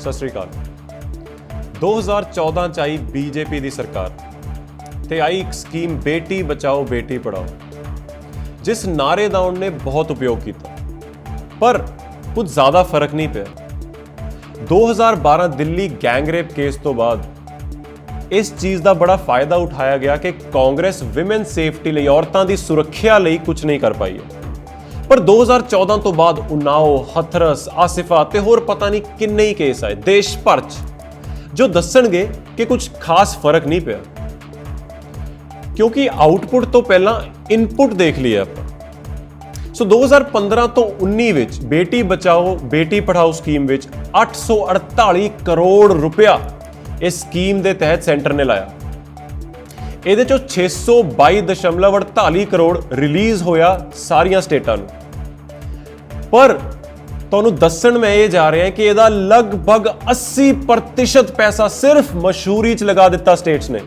सत श्री अकाल। 2014 च आई बीजेपी की सरकार ते आई एक स्कीम बेटी बचाओ बेटी पढ़ाओ, जिस नारे का उन्होंने बहुत उपयोग किया, पर कुछ ज़्यादा फर्क नहीं पिया। 2012 दिल्ली गैंगरेप केस तो बाद इस चीज़ का बड़ा फायदा उठाया गया कि कांग्रेस विमेन सेफ्टी लिए, औरतों की सुरक्षा लिए कुछ नहीं कर पाई है। पर 2014 तो बाद उन्नाओ, हथरस, आसिफा ते होर पता नहीं किन्ने ही केस आए देश भर च, जो दसणगे कि कुछ खास फर्क नहीं पिया, क्योंकि आउटपुट तो पहला इनपुट देख लिया आप। सो 2015 तो 19 विच बेटी बचाओ बेटी पढ़ाओ स्कीम विच 848 करोड़ रुपया इस स्कीम के तहत सेंटर ने लाया। ਇਹਦੇ ਚੋਂ 622.48 करोड़ रिलीज होया सारियां स्टेटां नूं। पर तुहानूं दस्सण मैं ये जा रहा है कि ਇਹਦਾ लगभग 80% पैसा सिर्फ मशहूरी च लगा दिता स्टेट्स ने।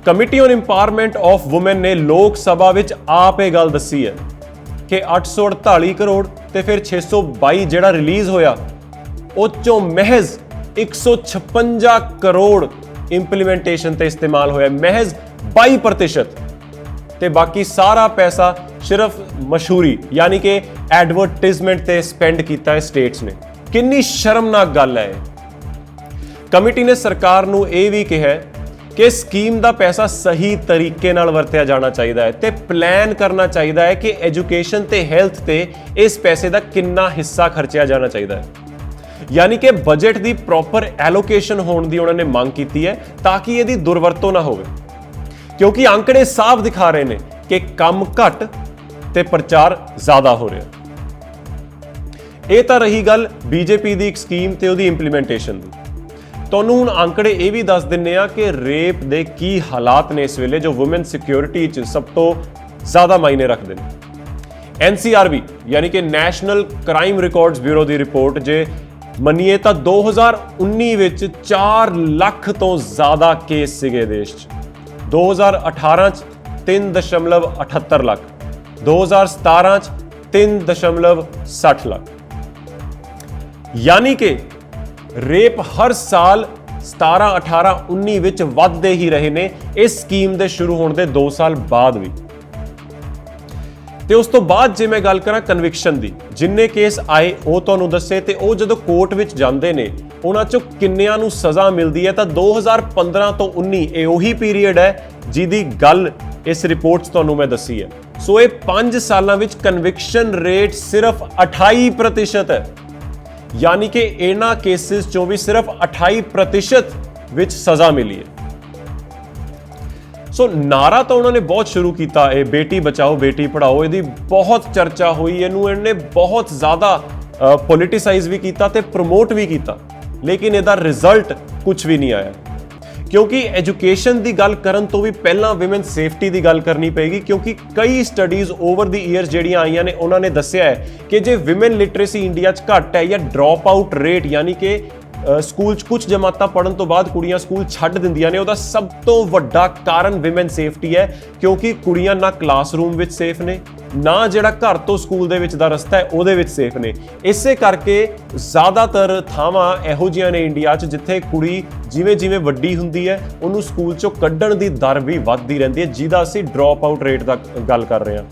Committee on empowerment of women ने लोक सभा विच आप ये गल दसी है कि 848 करोड़ ते फिर 622 जिहड़ा रिलीज होया उह चों महज 156 करोड़ इंप्लीमेंटेशन ते इस्तेमाल होया, महज 22%, ते बाकी सारा पैसा सिर्फ मशहूरी यानी कि एडवरटाइजमेंट ते स्पेंड किया है स्टेट्स ने। कितनी शर्मनाक गल है। कमिटी ने सरकार नूं यह भी कहा कि स्कीम का पैसा सही तरीके नाल वरतिया जाना चाहिए है ते प्लान करना चाहिए है कि एजुकेशन ते हेल्थ ते इस पैसे का कितना हिस्सा खर्चिया जाना चाहिए है, यानी कि बजट की प्रॉपर एलोकेशन होने की उन्होंने मांग की है ताकि यदि दुर्वरतों ना हो, क्योंकि आंकड़े साफ दिखा रहे हैं कि कम घट ते प्रचार ज्यादा हो रहा। यह तो रही गल बीजेपी की एक स्कीम ते उहदी इंप्लीमेंटेशन की। तुहानूं हुण आंकड़े ये भी दस दिंने आ कि रेप दे की हालात ने इस वेले जो वुमेन सिक्योरिटी च सब तो ज्यादा मायने रखते हैं। NCRB यानी कि नैशनल क्राइम रिकॉर्ड्स ब्यूरो की रिपोर्ट जे मनीए तो 2019 विच 4 लाख तो ज्यादा केस सिगे देश च। 2018 च 3.78 लाख, 2017 च 3.60 लाख, यानी कि रेप हर साल 17, 18, 19 विच वधदे ही रहे ने इस स्कीम दे शुरू होने दे 2 साल बाद भी। ते उस तो बाद जे मैं गल करा कन्विक्शन दी, जिन्ने केस आए वो तुहानूं दस्से ते वो जदों कोर्ट विच जांदे ने उन्हां चों किन्नियां नूं सज़ा मिलदी है। तो 2015 तो 19 ये उही पीरीयड है जिहदी गल इस रिपोर्ट च तुहानूं मैं दसी है। सो ये 5 सालां विच कन्विक्शन रेट सिर्फ 28% है, यानी कि इन्हां केसिस चों भी सिर्फ 28% विच सज़ा मिली है। सो नारा तो उन्होंने बहुत शुरू किया, बेटी बचाओ बेटी पढ़ाओ, यदि बहुत चर्चा हुई, इन्हें बहुत ज़्यादा पॉलिटिसाइज भी किया ते प्रमोट भी किया, लेकिन इसका रिजल्ट कुछ भी नहीं आया। क्योंकि एजुकेशन की गल करन तो भी पहला विमेन सेफ्टी की गल करनी पेगी, क्योंकि कई स्टडीज़ ओवर द ईयर्स जिहड़ियां आईयां ने उन्होंने दस्सिया है कि जे विमेन लिटरेसी इंडिया च घट है या ड्रॉप आउट रेट यानी कि स्कूल कुछ जमातां पढ़न तो बाद कुड़ियां स्कूल छड्ड दिंदियां ने, उहदा सब तो वड्डा कारण विमेन सेफ्टी है। क्योंकि कुड़ियां ना क्लासरूम विच सेफ ने, ना जिहड़ा घर तो स्कूल दे विच दा रस्ता है उहदे विच सेफ ने। इसे करके ज़्यादातर थावां इहो जिहियां ने इंडिया च जिथे कुड़ी जिवें जिवें वड्डी हुंदी है उहनूं स्कूल चों कड्ढण दी दर भी वधदी रहिंदी है, जिहदा असीं ड्रॉप आउट रेट दा गल कर रहे हां।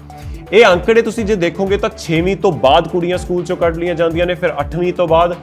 ये आंकड़े तुसीं जे देखोगे तो 6वीं तो बाद कुड़ियां स्कूल चों कढ लियां जांदियां ने, फिर 8वीं तो बाद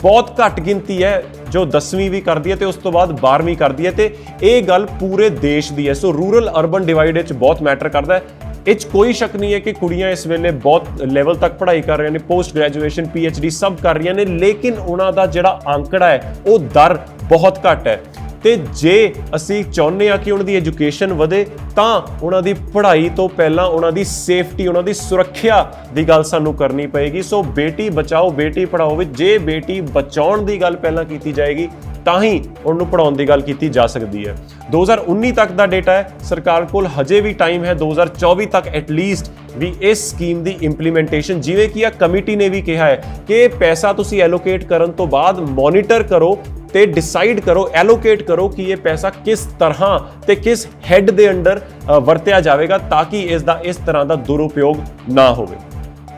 बहुत घट गिनती है जो 10वीं भी करती है तो उस तो बाद 12वीं करती है। तो ये गल पूरे देश की है। सो रूरल अर्बन डिवाइड बहुत मैटर करता है। इस कोई शक नहीं है कि कुड़ियां इस वेले बहुत लेवल तक पढ़ाई कर रही हैं, पोस्ट ग्रेजुएशन PhD सब कर रही हैं, लेकिन उन्होंने जिहड़ा आंकड़ा है वो दर बहुत घट है। तो जे असी चाहुंदे आ कि उन्होंने एजुकेशन वधे तां उन्हां दी पढ़ाई तो पहला उन्हां दी सेफ्टी, उन्हां दी सुरक्षा की गल सानूं करनी पेगी। सो बेटी बचाओ बेटी पढ़ाओ विच जे बेटी बचाउण दी गल पहला कीती जाएगी तां ही उन्होंने पढ़ाउण दी गल कीती जा सकती है। 2019 तक का डेटा है, सरकार कोल हजे भी टाइम है 2024 तक एटलीस्ट भी इस स्कीम की इंप्लीमेंटेशन, जिवें कि कमिटी ने भी कहा है कि पैसा तुसीं एलोकेट करन तो बाद मॉनिटर करो ते डिसाइड करो, एलोकेट करो कि ये पैसा किस तरह ते किस हैड दे अंडर वरतिया जाएगा ताकि इसका इस तरह का दुरुपयोग ना होवे।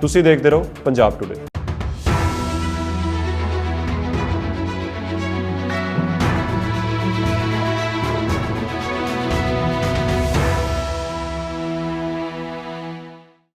तुसीं देखते रहो पंजाब टुडे।